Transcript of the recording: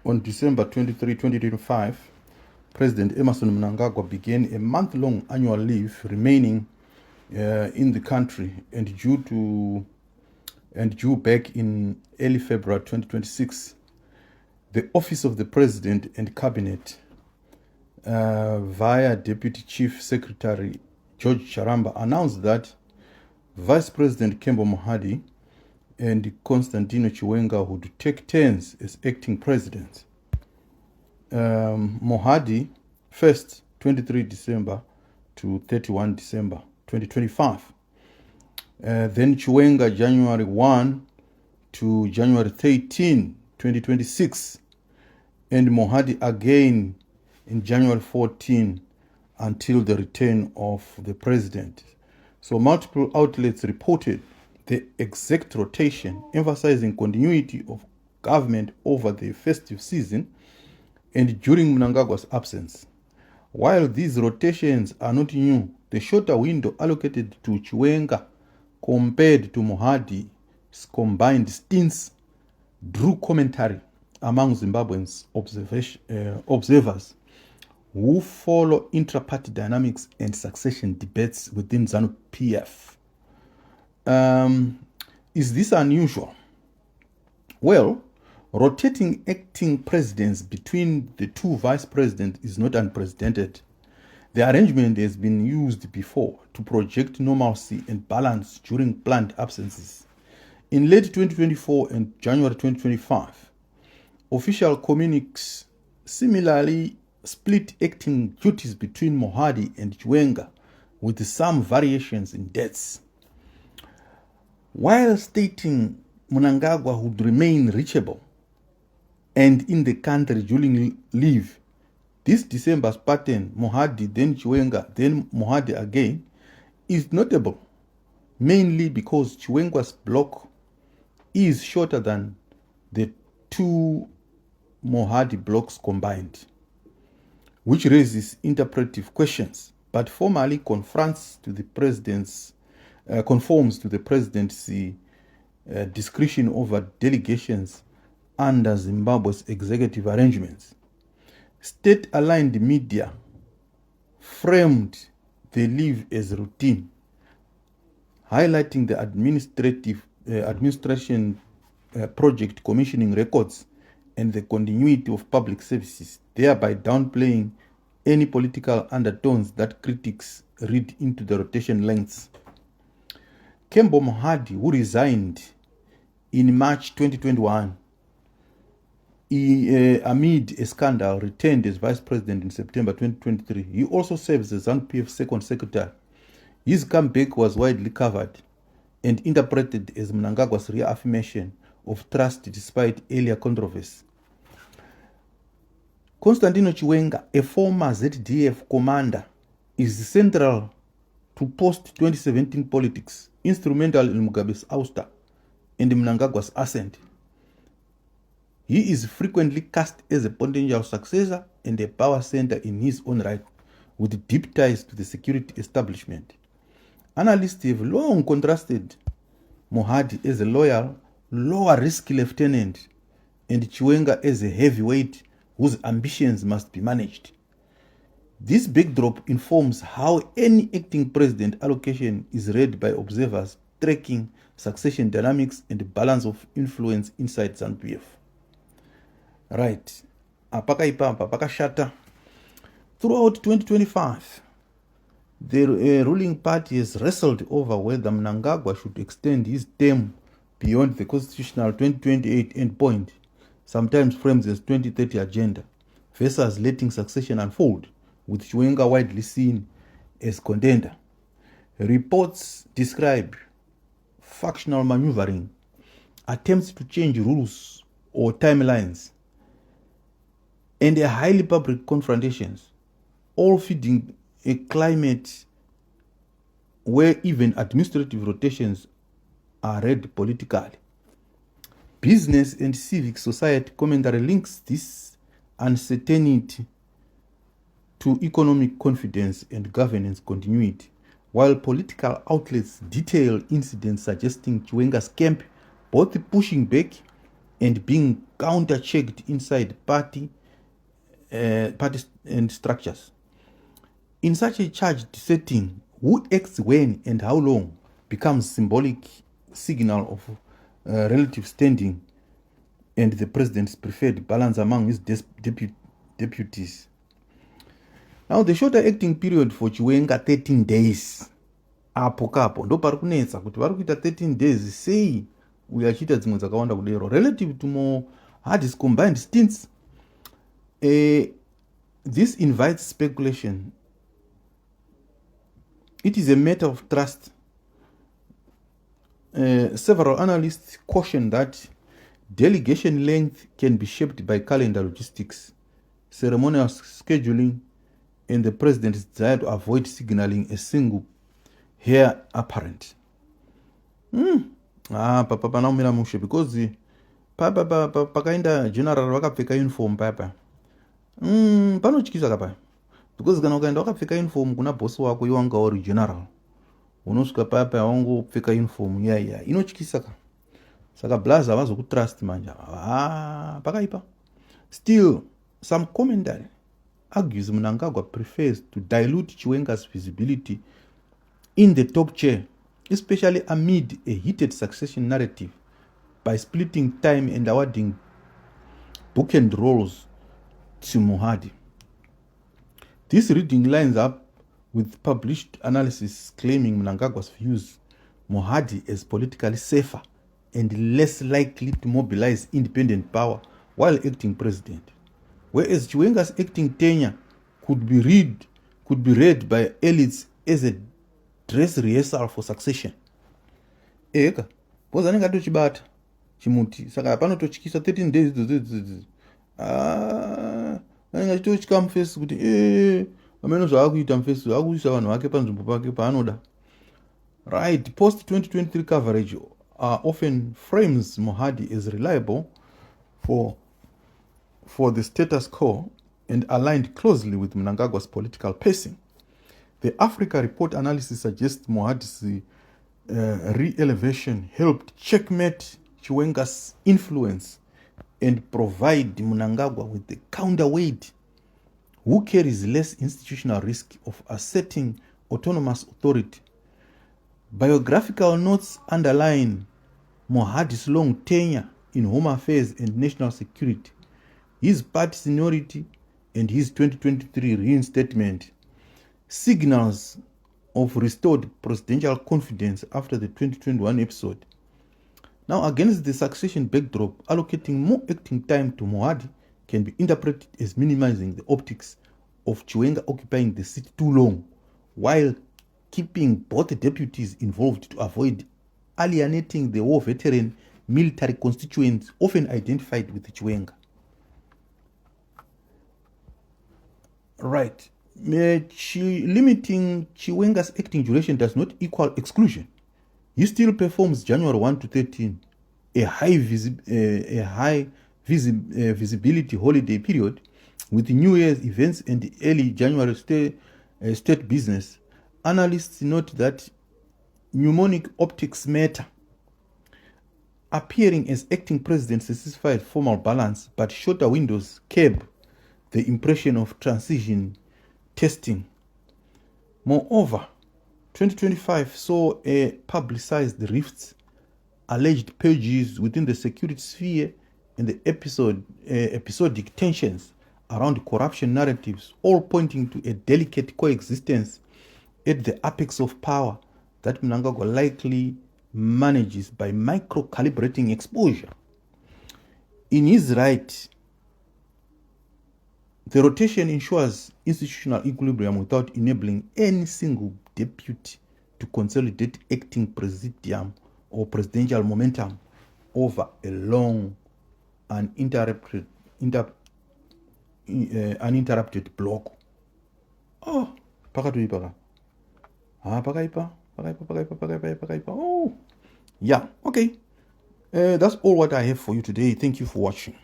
On December 23, 2025, President Emmerson Mnangagwa began a month-long annual leave, remaining in the country and due back in early February 2026. The Office of the President and Cabinet, via Deputy Chief Secretary George Charamba, announced that Vice President Kembo Mohadi and Constantino Chiwenga would take turns as acting presidents. Mohadi first 23 December to 31 December 2025. Then Chiwenga January 1 to January 13, 2026. And Mohadi again in January 14 until the return of the president. So multiple outlets reported the exact rotation, emphasizing continuity of government over the festive season and during Mnangagwa's absence. While these rotations are not new, the shorter window allocated to Chiwenga compared to Mohadi's combined stints drew commentary among Zimbabweans observers who follow intra-party dynamics and succession debates within ZANU-PF. Is this unusual? Well, rotating acting presidents between the two vice presidents is not unprecedented. The arrangement has been used before to project normalcy and balance during planned absences. In late 2024 and January 2025, official communiques similarly split acting duties between Mohadi and Chiwenga, with some variations in dates. While stating Mnangagwa would remain reachable and in the country during leave, this December's pattern, Mohadi, then Chiwenga, then Mohadi again, is notable, mainly because Chiwenga's block is shorter than the two Mohadi blocks combined, which raises interpretive questions, but formally conforms to the president's discretion over delegations under Zimbabwe's executive arrangements. State-aligned media framed the leave as routine, highlighting the administration project commissioning records and the continuity of public services, thereby downplaying any political undertones that critics read into the rotation lengths. Kembo Mohadi, who resigned in March 2021 amid a scandal, returned as vice president in September 2023. He also serves as ZANU-PF second secretary. His comeback was widely covered and interpreted as Mnangagwa's reaffirmation of trust despite earlier controversy. Constantino Chiwenga, a former ZDF commander, is central to post-2017 politics, instrumental in Mugabe's ouster and Mnangagwa's ascent. He is frequently cast as a potential successor and a power center in his own right, with deep ties to the security establishment. Analysts have long contrasted Mohadi as a loyal, lower-risk lieutenant and Chiwenga as a heavyweight whose ambitions must be managed. This backdrop informs how any acting president allocation is read by observers tracking succession dynamics and balance of influence inside ZANU-PF. Right. Apakashata. Throughout 2025, the ruling party has wrestled over whether Mnangagwa should extend his term beyond the constitutional 2028 endpoint, sometimes framed as 2030 agenda, versus letting succession unfold, with Chiwenga widely seen as contender. Reports describe factional maneuvering, attempts to change rules or timelines, and a highly public confrontations, all feeding a climate where even administrative rotations are read politically. Business and civic society commentary links this uncertainty to economic confidence and governance continuity, while political outlets detail incidents suggesting Chiwenga's camp both pushing back and being counter-checked inside party and structures. In such a charged setting, who acts when and how long becomes symbolic signal of relative standing and the president's preferred balance among his deputies. Now, the shorter acting period for Chiwenga, 13 days. Apo kapo ndo pari kunetsa kuti vari kuita 13 days sei uye achiita dzimwe dzakawanda kudero relative to Mohadi's combined stints. This invites speculation. It is a matter of trust. Several analysts caution that delegation length can be shaped by calendar logistics, ceremonial scheduling, and the president's desire to avoid signaling a single heir apparent. Papa panaumira mushe because pakaenda general vakapfeka uniform papa. Panotyisa kapa. Because kana ukaenda wakapfeka uniform kuna boss wako iwanga uri general. Unosvika papa wangopfeka uniform inotyisa ka. Saka blaza avazokutrust manja. Pakaipa. Still, some commentary argues Mnangagwa prefers to dilute Chiwenga's visibility in the top chair, especially amid a heated succession narrative, by splitting time and awarding bookend roles to Mohadi. This reading lines up with published analysis claiming Mnangagwa's views Mohadi as politically safer and less likely to mobilize independent power while acting president, whereas Chiwenga's acting tenure could be read by elites as a dress rehearsal for succession. Eka, because anenge atochibata chimuti, saka panotochikisa 13 days anenge achitochika mufesi kuti amene zvaakuita mufesi akuisa vanhu vake panzvimbo pake paanoda. Right, post 2023 coverage often frames Mohadi as reliable for the status quo and aligned closely with Mnangagwa's political pacing. The Africa Report analysis suggests Mohadi's re-elevation helped checkmate Chiwenga's influence and provide Mnangagwa with the counterweight who carries less institutional risk of asserting autonomous authority. Biographical notes underline Mohadi's long tenure in home affairs and national security, his party seniority, and his 2023 reinstatement signals of restored presidential confidence after the 2021 episode. Now, against the succession backdrop, allocating more acting time to Mohadi can be interpreted as minimizing the optics of Chiwenga occupying the seat too long, while keeping both deputies involved to avoid alienating the war veteran military constituents often identified with Chiwenga. Right. Limiting Chiwenga's acting duration does not equal exclusion. He still performs January 1 to 13, a high visibility holiday period with New Year's events and early January state business. Analysts note that mnemonic optics matter. Appearing as acting president satisfies formal balance, but shorter windows curb the impression of transition testing. Moreover, 2025 saw a publicized rifts, alleged purges within the security sphere, and the episodic tensions around corruption narratives, all pointing to a delicate coexistence at the apex of power that Mnangagwa likely manages by micro-calibrating exposure. In his right, the rotation ensures institutional equilibrium without enabling any single deputy to consolidate acting presidium or presidential momentum over a long, uninterrupted block. Oh, pakaipa. Oh, yeah, okay. That's all what I have for you today. Thank you for watching.